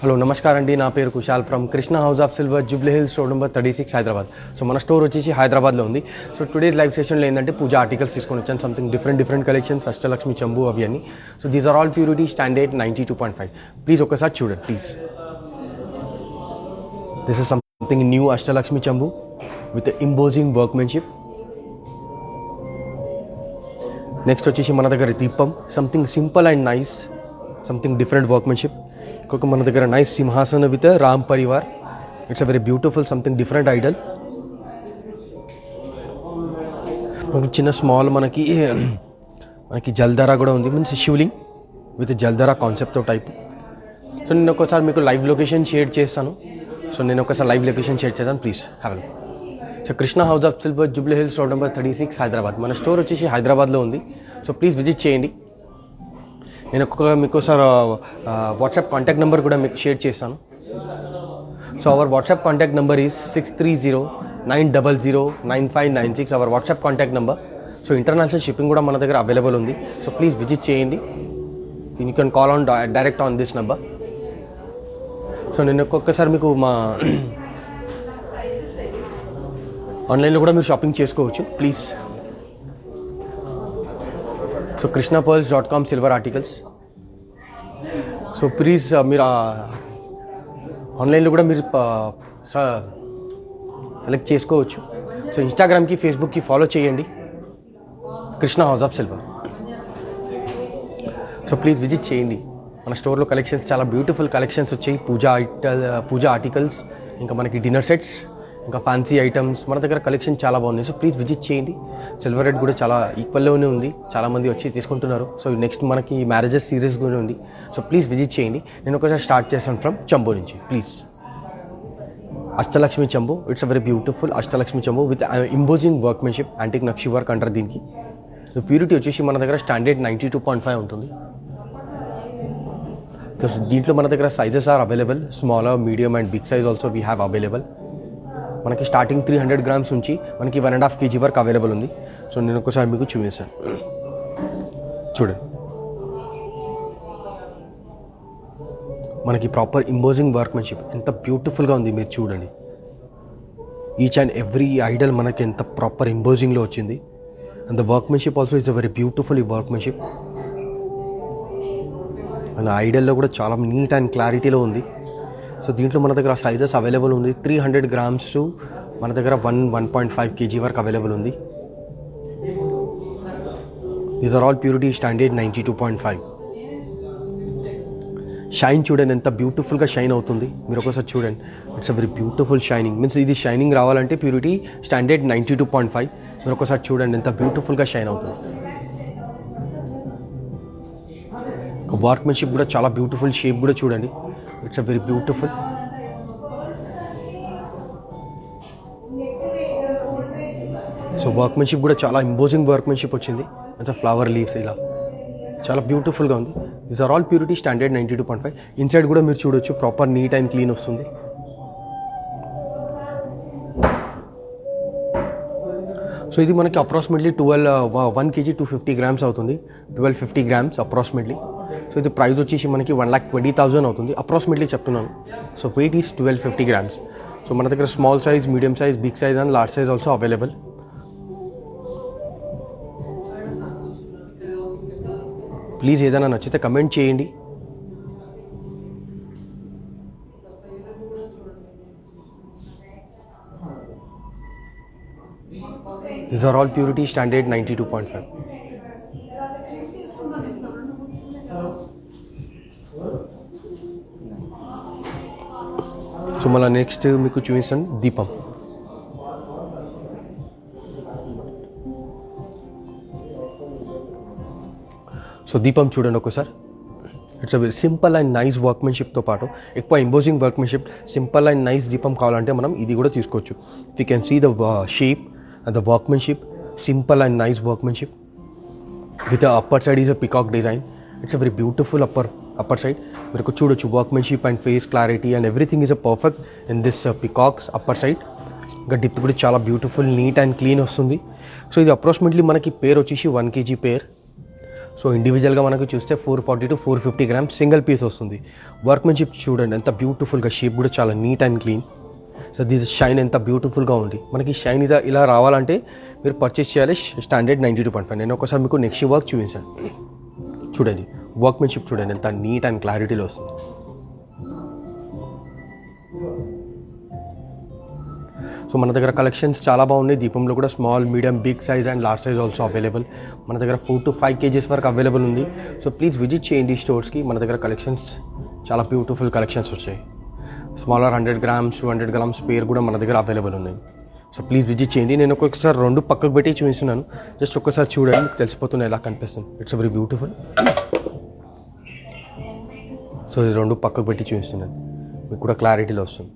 Hello నమస్కారం అండి, నా పేరు Kushal from Krishna House of Silver Jubilee Hills road number 36 Hyderabad. So మన స్టోర్ వచ్చేసి హైదరాబాద్లో ఉంది. సో టుడే లైవ్ సెషన్లో ఏంటంటే పూజా ఆర్టికల్స్ తీసుకొని వచ్చాను. సంథింగ్ డిఫరెంట్ కలెక్షన్స్, అష్టలక్ష్మి చంబు అవి అని. So these are all purity standard 92.5. Please ఒకసారి చూడండి please. This is something new Ashtalakshmi చంబు విత్ ఎంబోజింగ్ వర్క్మెన్షిప్. నెక్స్ట్ వచ్చేసి మన దగ్గర దీపం, something simple and nice, something different workmanship. ఇంకొక మన దగ్గర నైస్ సింహాసన with Ram Parivar. It's a very beautiful something different idol. చిన్న స్మాల్ మనకి జల్దరా కూడా ఉంది, మీన్స్ శివలింగ్ విత్ జల్దరా కాన్సెప్ట్తో టైప్. సో నేను ఒకసారి మీకు లైవ్ లొకేషన్ షేర్ చేస్తాను. Please have a look. So Krishna House of Silver Jubilee Hills road number 36 Hyderabad. మన స్టోర్ వచ్చేసి హైదరాబాద్లో ఉంది. సో ప్లీజ్ విజిట్ చేయండి. నేను మీకు సార్ వాట్సాప్ కాంటాక్ట్ నెంబర్ కూడా మీకు షేర్ చేస్తాను. So our WhatsApp contact number is 6309009596 our WhatsApp contact number. So international shipping కూడా మన దగ్గర అవైలబుల్ ఉంది. సో ప్లీజ్ విజిట్ చేయండి. You can call on direct on this number. So నేను ఒక్కొక్కసారి మీకు మా ఆన్లైన్లో కూడా మీరు షాపింగ్ చేసుకోవచ్చు please. So krishnapearls.com silver articles. So please మీరు ఆన్లైన్లో కూడా మీరు సెలెక్ట్ చేసుకోవచ్చు. సో ఇన్స్టాగ్రామ్కి, ఫేస్బుక్కి ఫాలో చేయండి Krishna House of silver. So please visit చేయండి. మన స్టోర్లో కలెక్షన్స్ చాలా బ్యూటిఫుల్ కలెక్షన్స్ వచ్చాయి. పూజా ఆర్టికల్స్, ఇంకా మనకి డిన్నర్ సెట్స్, ఇంకా ఫ్యాన్సీ ఐటమ్స్ మన దగ్గర కలెక్షన్ చాలా బాగున్నాయి. సో ప్లీజ్ విజిట్ చేయండి. సిల్వర్ రేట్ కూడా చాలా ఈక్వల్లోనే ఉంది, చాలామంది వచ్చి తీసుకుంటున్నారు. సో నెక్స్ట్ మనకి మ్యారేజెస్ సిరీస్ కూడా ఉంది. సో ప్లీజ్ విజిట్ చేయండి. నేను ఒకసారి స్టార్ట్ చేస్తాను ఫ్రమ్ చంబు నుంచి ప్లీజ్. అష్టలక్ష్మి చంబు, it's a very beautiful Ashtalakshmi చంబు విత్ ఇంబోజింగ్ వర్క్మెన్షిప్, యాంటిక్ నక్షి వర్క్ అంటారు దీనికి. ప్యూరిటీ వచ్చేసి మన దగ్గర స్టాండర్డ్ 92.5 ఉంటుంది. దీంట్లో మన దగ్గర sizes are available, smaller, medium and big size also we have available. మనకి స్టార్టింగ్ 300 grams నుంచి మనకి 1.5 kg వరకు అవైలబుల్ ఉంది. సో నేను ఒకసారి మీకు చూపిస్తాను, చూడండి. మనకి ప్రాపర్ ఇంబోజింగ్ వర్క్మెన్షిప్ ఎంత బ్యూటిఫుల్గా ఉంది, మీరు చూడండి. ఈచ్ అండ్ ఎవ్రీ ఐడల్ మనకి ఎంత ప్రాపర్ ఇంబోజింగ్లో వచ్చింది. And the workmanship also it's a very beautiful ఈ వర్క్మెన్షిప్. అండ్ ఐడల్లో కూడా చాలా నీట్ అండ్ క్లారిటీలో ఉంది. సో దీంట్లో మన దగ్గర సైజెస్ అవైలబుల్ ఉంది. 300 grams టు మన దగ్గర 1.5 kg వరకు అవైలబుల్ ఉంది. These are all purity standard 92.5. Shine చూడండి ఎంత బ్యూటిఫుల్గా షైన్ అవుతుంది. మీరు ఒకసారి చూడండి, it's a very beautiful shining. Means ఇది షైనింగ్ రావాలంటే ప్యూరిటీ స్టాండర్డ్ 92.5. మీరు ఒకసారి చూడండి ఎంత బ్యూటిఫుల్గా షైన్ అవుతుంది. వర్క్మెన్షిప్ కూడా చాలా బ్యూటిఫుల్, షేప్ కూడా చూడండి, it's a very beautiful. So workmanship కూడా చాలా ఇంబోజింగ్ వర్క్మెన్షిప్ వచ్చింది. మంచిగా ఫ్లవర్ లీవ్స్ ఇలా చాలా బ్యూటిఫుల్గా ఉంది. These are all purity standard 92.5. Inside కూడా మీరు చూడొచ్చు, ప్రాపర్ నీట్ అండ్ క్లీన్ వస్తుంది. సో ఇది మనకి అప్రాక్సిమేట్లీ 1 kg 250 grams అవుతుంది. 1250 grams అప్రాక్సిమేట్లీ. సో ఇది ప్రైస్ వచ్చేసి మనకి 1,20,000 అవుతుంది అప్రాక్సిమేట్లీ చెప్తున్నాను. So weight is 1250 grams. So మన దగ్గర small size, medium size, big size and large size also available. Please ఏదైనా నచ్చితే కమెంట్ చేయండి. These are all purity standard 92.5. So మళ్ళీ నెక్స్ట్ మీకు చూపిస్తాను దీపం. సో దీపం చూడండి ఒకసారి. It's a very simple and nice వర్క్మెన్షిప్తో పాటు ఎక్కువ embossing workmanship, simple and nice దీపం కావాలంటే మనం ఇది కూడా తీసుకోవచ్చు. You can see the shape and the workmanship, simple and nice workmanship. With the upper side is a peacock design. It's a very beautiful upper side. మీరు చూడొచ్చు workmanship and face clarity and everything is a perfect in this peacock's upper side. ఇంకా dip కూడా చాలా beautiful, neat and clean వస్తుంది. So ఇది approximately మనకి పేర్ వచ్చేసి 1 kg పేర్. So ఇండివిజువల్గా మనకు చూస్తే 440 to 450 గ్రామ్స్ సింగిల్ పీస్ వస్తుంది. వర్క్మెన్షిప్ చూడండి ఎంత బ్యూటిఫుల్గా, షేప్ కూడా చాలా neat and clean. So this shine ఎంత బ్యూటిఫుల్గా ఉంది. మనకి షైన్ ఇలా రావాలంటే మీరు పర్చేస్ చేయాలి స్టాండర్డ్ 92.5. నేను ఒకసారి మీకు నెక్స్ట్ వర్క్ చూపించాను. చూడండి వర్క్మెన్షిప్ చూడండి ఎంత నీట్ అండ్ క్లారిటీలో వస్తుంది. సో మన దగ్గర కలెక్షన్స్ చాలా బాగున్నాయి. దీపంలో కూడా small, medium, big size and large size also available. మన దగ్గర 4 to 5 kgs వరకు అవైలబుల్ ఉంది. సో ప్లీజ్ విజిట్ చేయండి స్టోర్స్కి. మన దగ్గర కలెక్షన్స్ చాలా బ్యూటిఫుల్ కలెక్షన్స్ వచ్చాయి. స్మాలర్ 100 grams 200 grams పేర్ కూడా మన దగ్గర అవైలబుల్ ఉన్నాయి. సో ప్లీజ్ విజిట్ చేయండి. నేను ఒక్కొక్కసారి 2 పక్కకు పెట్టి చూపిస్తున్నాను. జస్ట్ ఒక్కసారి చూడండి, మీకు తెలిసిపోతుంది ఎలా కనిపిస్తుంది. It's very beautiful. సో ఇది 2 పక్కకు పెట్టి చూపిస్తున్నాను, మీకు కూడా క్లారిటీలో వస్తుంది.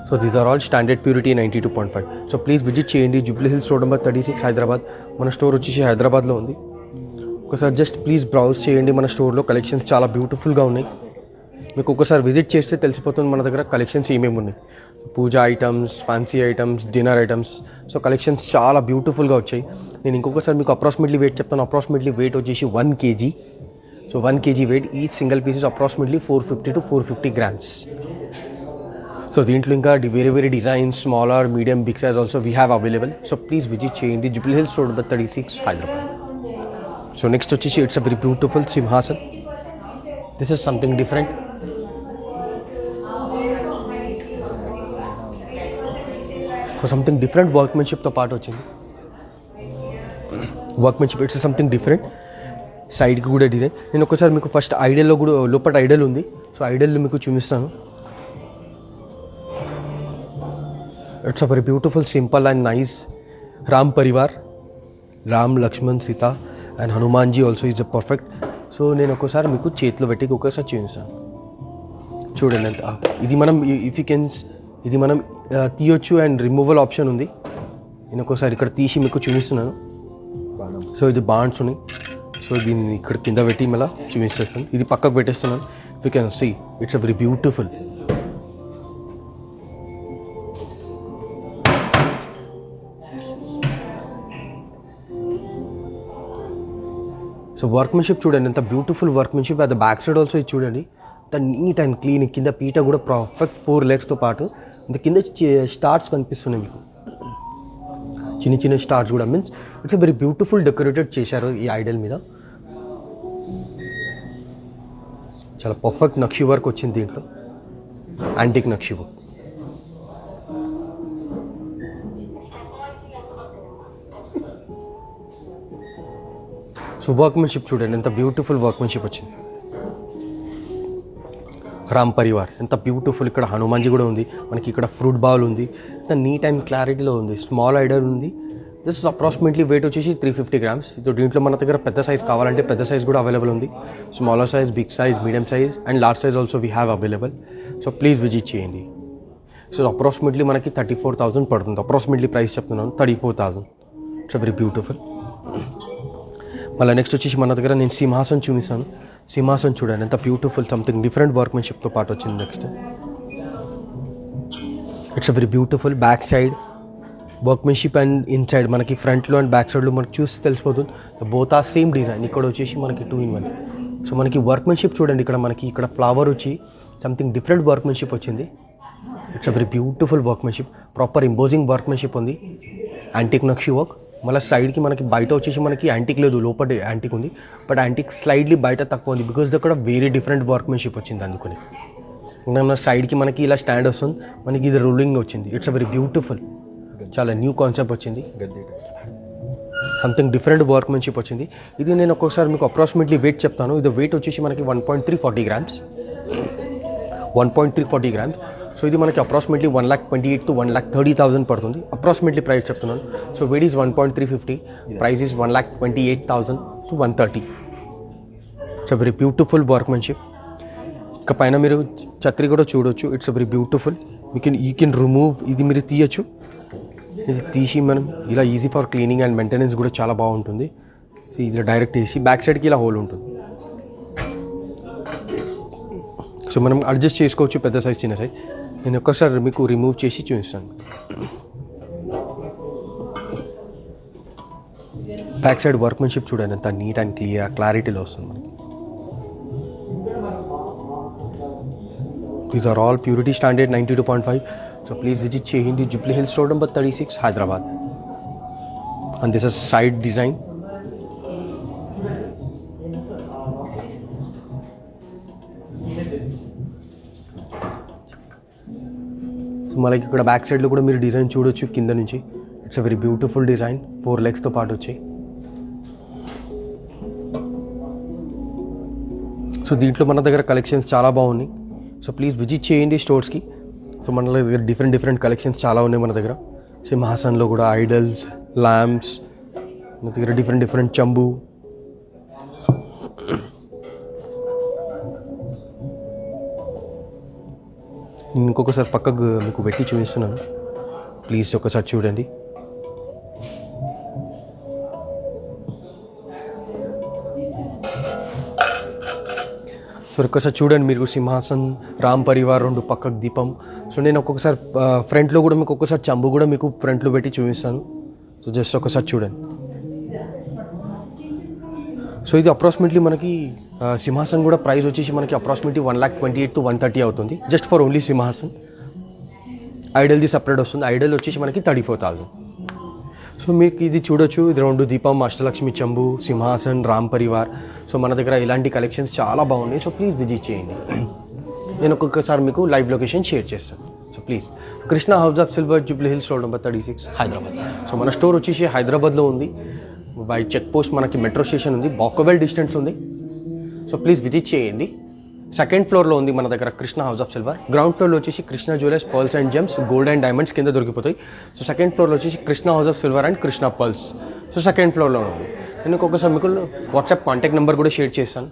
So these are all standard purity 92.5. So please visit చేయండి. Jubilee Hills road number 36 Hyderabad. మన స్టోర్ వచ్చేసి హైదరాబాద్లో ఉంది. ఒకసారి జస్ట్ ప్లీజ్ బ్రౌజ్ చేయండి. మన స్టోర్లో కలెక్షన్స్ చాలా బ్యూటిఫుల్గా ఉన్నాయి. మీకు ఒకసారి విజిట్ చేస్తే తెలిసిపోతుంది మన దగ్గర కలెక్షన్స్ ఏమేమి ఉన్నాయి. Puja items, fancy items, dinner items. So collections చాలా బ్యూటిఫుల్గా వచ్చాయి. నేను ఇంకొకసారి మీకు అప్రాక్సిమేట్లీ వెయిట్ చెప్తాను. అప్రాక్సిమేట్లీ వెయిట్ వచ్చేసి 1 kg. So 1 kg weight. ఈ single pieces approximately 450 to 450 grams. So దీంట్లో ఇంకా వేరే వేరే designs, smaller, medium, big size also we have available. So please visit చేయండి. Jubilee Hills road number 36 Hyderabad. So next వచ్చేసి it's a very beautiful సింహాసన్. This is something different. So something different వర్క్మెన్షిప్తో పాటు వచ్చింది. Workmanship it's something different. సైడ్కి కూడా design. నేను ఒకసారి మీకు ఫస్ట్ ఐడల్లో కూడా లోపల ఐడల్ ఉంది. సో ఐడల్లో మీకు చూపిస్తాను. It's a very beautiful, simple and nice Ram Parivar. Ram, Lakshman, Sita and Hanumanji also is a perfect. So నేను ఒక్కోసారి మీకు చేతిలో పెట్టి ఒక్కోసారి చూపిస్తాను. చూడండి ఎంత ఇది మనం ఇఫ్ యూ కెన్ ఇది మనం తీయొచ్చు అండ్ రిమూవల్ ఆప్షన్ ఉంది. నేను ఒక్కోసారి ఇక్కడ తీసి మీకు చూపిస్తున్నాను. సో ఇది బాండ్స్ ఉన్నాయి. సో దీన్ని ఇక్కడ కింద పెట్టి మళ్ళీ చూపిస్తాను. ఇది పక్కకు పెట్టేస్తున్నాను. You can see it's a very beautiful. So workmanship చూడండి ఎంత బ్యూటిఫుల్ వర్క్మెన్షిప్. అది బ్యాక్ సైడ్ ఆల్సో ఇది చూడండి ఎంత నీట్ అండ్ క్లీన్. కింద పీట కూడా పర్ఫెక్ట్ 4 legsతో పాటు ఇంత కింద స్టార్స్ కనిపిస్తున్నాయి మీకు, చిన్న చిన్న స్టార్స్ కూడా. Means it's very beautiful decorated చేశారు ఈ ఐడల్ మీద. చాలా పర్ఫెక్ట్ నక్షి వర్క్ వచ్చింది దీంట్లో, యాంటిక్ నక్షి వర్క్. సో వర్క్మెన్షిప్ చూడండి ఎంత బ్యూటిఫుల్ వర్క్మెన్షిప్ వచ్చింది. రామ్ పరివార్ ఎంత బ్యూటిఫుల్. ఇక్కడ హనుమాన్జీ కూడా ఉంది మనకి. ఇక్కడ ఫ్రూట్ బౌల్ ఉంది. ఎంత నీట్ అండ్ క్లారిటీలో ఉంది. స్మాల్ ఐడల్ ఉంది. దిస్ ఇస్ అప్రాక్సిమేట్లీ వెయిట్ వచ్చేసి 350 grams. సో దీంట్లో మన దగ్గర పెద్ద సైజ్ కావాలంటే పెద్ద సైజ్ కూడా అవైలబుల్ ఉంది. Smaller size, big size, medium size and large size also we have available. So please visit చేయండి. సో అప్రాక్సిమేట్లీ మనకి 34,000 పడుతుంది. అప్రాక్సిమేట్లీ ప్రైస్ చెప్తున్నాను 34,000. It's very beautiful. మళ్ళీ నెక్స్ట్ వచ్చేసి మన దగ్గర నేను సింహాసన్ చూపిస్తాను. సింహాసన్ చూడండి ఎంత బ్యూటిఫుల్, సంథింగ్ డిఫరెంట్ వర్క్మెన్షిప్తో పాటు వచ్చింది. Next it's very beautiful. Back side workmanship and inside మనకి ఫ్రంట్లో అండ్ బ్యాక్ సైడ్లో మనకి చూసి తెలిసిపోతుంది. Both are same design. ఇక్కడ వచ్చేసి మనకి 2 in 1. సో మనకి వర్క్మెన్షిప్ చూడండి. ఇక్కడ మనకి ఇక్కడ ఫ్లవర్ వచ్చి సంథింగ్ డిఫరెంట్ వర్క్మెన్షిప్ వచ్చింది. It's very beautiful workmanship. Proper imposing workmanship ఉంది. యాంటిక్ నక్షి వర్క్. మళ్ళీ సైడ్కి మనకి బయట వచ్చేసి మనకి యాంటిక్ లేదు, లోపల యాంటిక్ ఉంది. బట్ యాంటిక్ స్లైడ్లీ బయట తక్కువ ఉంది బికాజ్ అక్కడ వేరే డిఫరెంట్ వర్క్మెన్షిప్ వచ్చింది. అందుకని మన సైడ్కి మనకి ఇలా స్టాండ్ వస్తుంది. మనకి ఇది రూలింగ్ వచ్చింది. It's very beautiful. చాలా న్యూ కాన్సెప్ట్ వచ్చింది. సంథింగ్ డిఫరెంట్ వర్క్మెన్షిప్ వచ్చింది. ఇది నేను ఒక్కొక్కసారి మీకు అప్రాక్సిమేట్లీ వెయిట్ చెప్తాను. ఇది వెయిట్ వచ్చేసి మనకి 1.340 grams. 1.340 grams. సో ఇది మనకి అప్రాక్సిమేట్లీ 1,28,000 to 1,30,000 పడుతుంది. అప్రాక్సిమేట్లీ ప్రైస్ చెప్తున్నాను. So weight is 1.350. Price is 1,28,000 to 130. It's very beautiful workmanship. ఇక పైన మీరు ఛత్రి కూడా చూడొచ్చు. It's very beautiful. You can remove. ఇది మీరు తీయచ్చు. ఇది తీసి మనం ఇలా easy for cleaning and maintenance కూడా చాలా బాగుంటుంది. సో ఇది డైరెక్ట్ వేసి బ్యాక్ సైడ్కి ఇలా హోల్ ఉంటుంది. సో మనం అడ్జస్ట్ చేసుకోవచ్చు పెద్ద సైజ్ చిన్న సైజ్. నేను ఒక్కసారి మీకు రిమూవ్ చేసి చూపిస్తాను. బ్యాక్ సైడ్ వర్క్మెన్షిప్ చూడండి ఎంత నీట్ అండ్ క్లారిటీలో వస్తుంది మనకి. These are all purity standard 92.5. So please visit చేయండి Jubilee Hills road number 36 Hyderabad. And this is side design. So మనకి ఇక్కడ బ్యాక్ సైడ్లో కూడా మీరు డిజైన్ చూడొచ్చు కింద నుంచి. It's a very beautiful design 4 లెగ్స్తో పాటు వచ్చాయి. సో దీంట్లో మన దగ్గర కలెక్షన్స్ చాలా బాగున్నాయి. సో ప్లీజ్ విజిట్ చేయండి స్టోర్స్కి. సో మన దగ్గర డిఫరెంట్ కలెక్షన్స్ చాలా ఉన్నాయి మన దగ్గర. సింహాసన్లో కూడా ఐడల్స్, ల్యాంప్స్, మన దగ్గర డిఫరెంట్ చంబు. నేను ఇంకొకసారి పక్కకు మీకు పెట్టి చూపిస్తున్నాను, ప్లీజ్ ఒకసారి చూడండి. సో ఒక్కసారి చూడండి మీరు, సింహాసన్, రామ్ పరివార్, 2 పక్కకు దీపం. సో నేను ఒక్కొక్కసారి ఫ్రంట్లో కూడా మీకు ఒక్కొక్కసారి చంబు కూడా మీకు ఫ్రంట్లో పెట్టి చూపిస్తాను. సో జస్ట్ ఒకసారి చూడండి. సో ఇది అప్రాక్సిమేట్లీ మనకి సింహాసన్ కూడా ప్రైస్ వచ్చేసి మనకి అప్రాక్సిమేట్లీ 1,28,000 to 130 అవుతుంది, జస్ట్ ఫర్ ఓన్లీ సింహాసన్. ఐడల్ది సపరేట్ వస్తుంది. ఐడల్ వచ్చేసి మనకి 34,000. సో మీకు ఇది చూడొచ్చు, ఇది 2 దీపం, అష్టలక్ష్మి చంబు, సింహాసన్, రామ్ పరివార్. సో మన దగ్గర ఇలాంటి కలెక్షన్స్ చాలా బాగున్నాయి. సో ప్లీజ్ విజిట్ చేయండి. నేను ఒక్కొక్కసారి మీకు లైవ్ లొకేషన్ షేర్ చేస్తాను. So please Krishna House of Silver, Jubilee Hills road number 36 Hyderabad. So మన స్టోర్ వచ్చేసి హైదరాబాద్లో ఉంది. బై చెక్ పోస్ట్ మనకి మెట్రో స్టేషన్ ఉంది, వాకబుల్ డిస్టెన్స్ ఉంది. సో ప్లీజ్ విజిట్ చేయండి. సెకండ్ ఫ్లోర్లో ఉంది మన దగ్గర Krishna House of Silver. Ground ఫ్లోర్లో వచ్చేసి Krishna Jewellers, pearls and gems, gold and diamonds కింద దొరికిపోతాయి. సో సెకండ్ ఫ్లోర్లో వచ్చేసి Krishna House of silver and Krishna pearls. So second ఫ్లోర్లో ఉంది. నేను ఒక్కొక్కసారి మీకు వాట్సాప్ కాంటాక్ట్ నెంబర్ కూడా షేర్ చేస్తాను.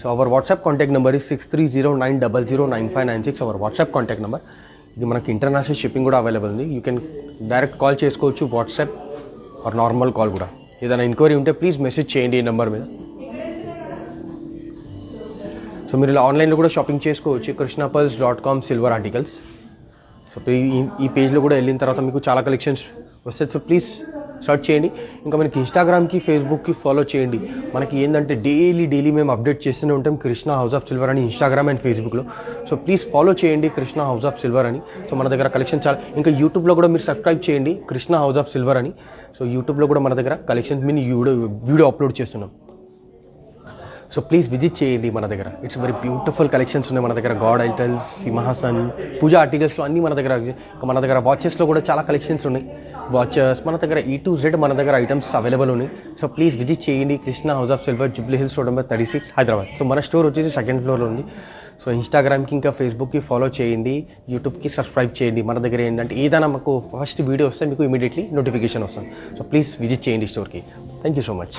So our WhatsApp contact number is 6309009596. Our WhatsApp contact number. ఇది మనకి ఇంటర్నేషనల్ షిప్పింగ్ కూడా అవైలబుల్ ఉంది. యూ కెన్ డైరెక్ట్ కాల్ చేసుకోవచ్చు, వాట్సాప్ ఆర్ నార్మల్ కాల్ కూడా. ఏదైనా ఎంక్వైరీ ఉంటే ప్లీజ్ మెసేజ్ చేయండి ఈ నెంబర్ మీద. సో మీరు ఇలా ఆన్లైన్లో కూడా షాపింగ్ చేసుకోవచ్చు, krishnapulse.com సిల్వర్ ఆర్టికల్స్. సో ఈ పేజ్లో కూడా వెళ్ళిన తర్వాత మీకు చాలా కలెక్షన్స్ వస్తాయి. సో ప్లీజ్ సర్చ్ చేయండి. ఇంకా మనకి ఇన్స్టాగ్రామ్కి, ఫేస్బుక్కి ఫాలో చేయండి. మనకి ఏంటంటే డైలీ మేము అప్డేట్ చేస్తూనే ఉంటాం కృష్ణ హౌస్ ఆఫ్ సిల్వర్ అని ఇన్స్టాగ్రామ్ అండ్ ఫేస్బుక్లో. సో ప్లీజ్ ఫాలో చేయండి కృష్ణ హౌస్ ఆఫ్ సిల్వర్ అని. సో మన దగ్గర కలెక్షన్ చాలా. ఇంకా యూట్యూబ్లో కూడా మీరు సబ్స్క్రైబ్ చేయండి కృష్ణ హౌస్ ఆఫ్ సిల్వర్ అని. సో యూట్యూబ్లో కూడా మన దగ్గర కలెక్షన్స్ మీ వీడియో అప్లోడ్ చేస్తున్నాం. సో ప్లీజ్ విజిట్ చేయండి మన దగ్గర. ఇట్స్ వెరీ బ్యూటిఫుల్ కలెక్షన్స్ ఉన్నాయి మన దగ్గర. గాడ్ ఐటల్స్, సింహాసన్, పూజా ఆర్టికల్స్లో అన్నీ మన దగ్గర. మన దగ్గర వాచెస్లో కూడా చాలా కలెక్షన్స్ ఉన్నాయి. వాచెస్ మన దగ్గర E to Z మన దగ్గర ఐటమ్స్ అవైలబుల్ ఉన్నాయి. సో ప్లీజ్ విజిట్ చేయండి Krishna House of Silver, Jubilee Hills road number 36 Hyderabad. So మన స్టోర్ వచ్చేసి సెకండ్ ఫ్లోర్లో ఉంది. సో ఇన్స్టాగ్రామ్కి ఇంకా ఫేస్బుక్కి ఫాలో చేయండి, యూట్యూబ్కి సబ్స్క్రైబ్ చేయండి. మన దగ్గర ఏంటంటే ఏదైనా మాకు ఫస్ట్ వీడియో వస్తే మీకు ఇమీడియట్లీ నోటిఫికేషన్ వస్తుంది. సో ప్లీజ్ విజిట్ చేయండి స్టోర్కి. Thank you so much.